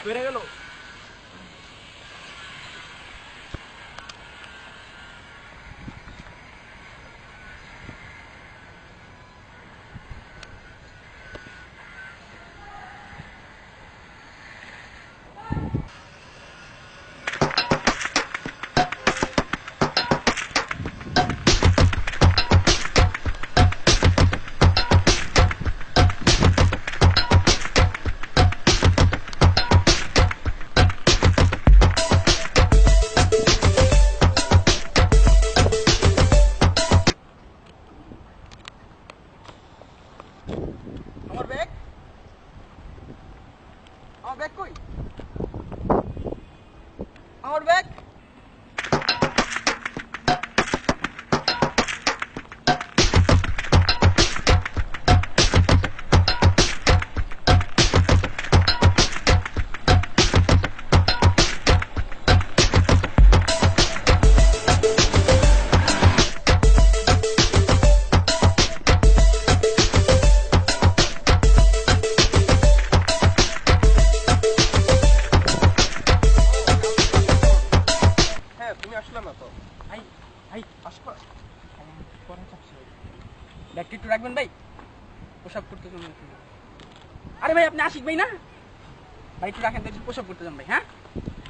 বেড়ে গেল। আমার ব্যাগ কই? আমার ব্যাগ ব্যাগটা একটু রাখবেন ভাই, প্রসাব করতে যান। আরে ভাই আপনি আশিক ভাই না? ভাই একটু রাখেন, একটু প্রসাব করতে যান ভাই। হ্যাঁ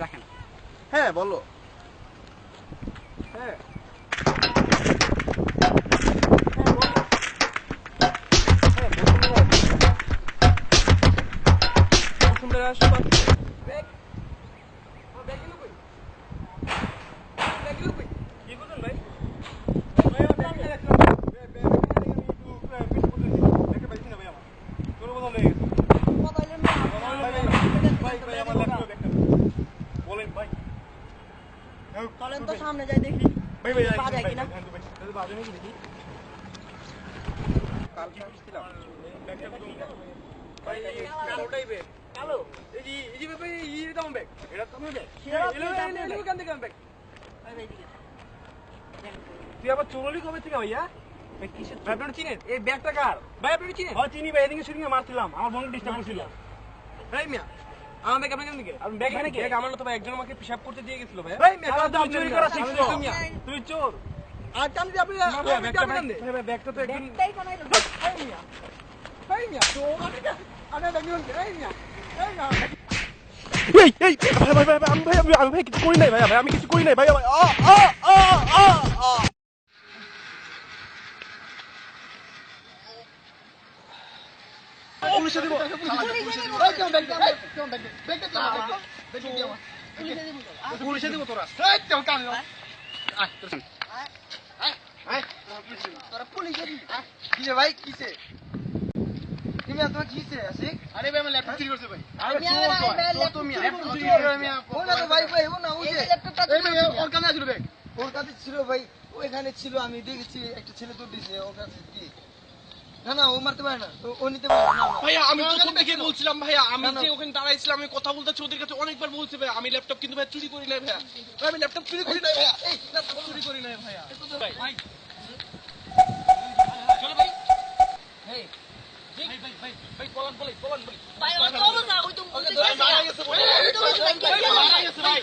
রাখেন। হ্যাঁ বলো। হ্যাঁ চলেন তো সামনে যাই দেখি পাওয়া যায় কিনা। তুই আবার চুরলি কবে থেকে ভাইয়া? আপনারা চিনেন এই ব্যাগটা কার? ভাই আপনি চিনেন? হ্যাঁ চিনি ভাই, এদিকে শুটিং এ মারছিলাম, আমার বোন ডিস্টার্ব করছিল। ভাই মিয়া আমার ব্যাগ আপনার কেন দিকে? আপনি ব্যাগ মানে কি? ব্যাগ আমার না তো ভাই, একজন আমাকে পিশাব করতে দিয়ে গেছিল ভাই। ভাই মিয়া তুমি চুরি করা শিখছো? তুমি চোর। আর কাম দিয়ে আপনি ব্যাগটা তো একজন ব্যাগটাই বানাইলো। ভাই মিয়া তো আরে ব্যাগ নিন ভাই মিয়া। এই ভাই ভাই কিছু করি নাই ভাই, আমি কিছু করি নাই ভাই। পুলিশে দিব। পুলিশে দিব তোরা। তোরা পুলিশে দিবি? কিসে ভাই কিসে? তুমি এত কিসে আছে? আরে ভাই আমার ল্যাপটপ চুরি করছে ভাই। আরে চোর তো মিয়া ল্যাপটপ চুরি করে মিয়া। ও না তো ভাই ভাই ও না ওই যে এই ভাই ওর কাছে ছিল ব্যাগ। ওর কাছে ছিল ভাই, ওইখানে ছিল, আমি দেখেছি একটা ছেলে দৌড় দিয়েছে ওর কাছে দিয়ে। না না ও মারতে পারে না, ও নিতে পারে না। ভাইয়া আমি প্রথম থেকে বলছিলাম ভাইয়া, আমি যে ওখানে দাঁড়াইছিলাম আমি কথা বলতেছি ওদের কাছে অনেকবার বলছি ভাইয়া আমি ল্যাপটপ কিন্তু ভাই চুরি করি নাই ভাইয়া, আমি ল্যাপটপ চুরি করি নাই ভাইয়া, এই ল্যাপটপ চুরি করি নাই ভাইয়া। ভাই চলো ভাই। এই ভাই ভাই ভাই ভাই পলান বলি ভাই ও চলো না, ওই তো মারা গেছে ভাই, মারা গেছে ভাই।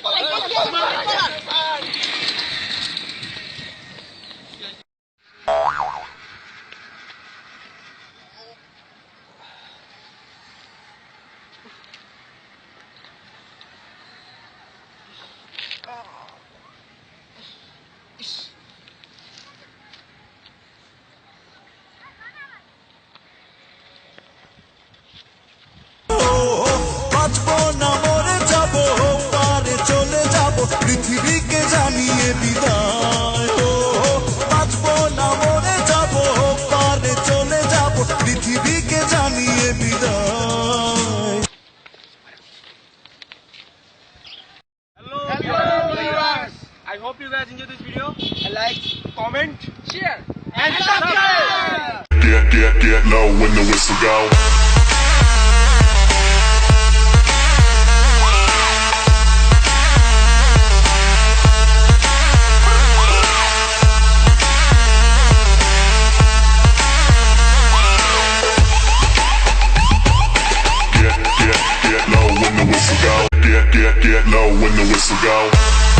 পৃথিবীকে জানিয়ে বিদায়, বাঁচবো না মরে যাবো, পারে চলে যাবো, পৃথিবীকে জানিয়ে বিদায়। Hello viewers, I hope you guys enjoy this video. Like, comment, share and subscribe. Get low when the whistle go. Get low when the whistle go. get low when the whistle go.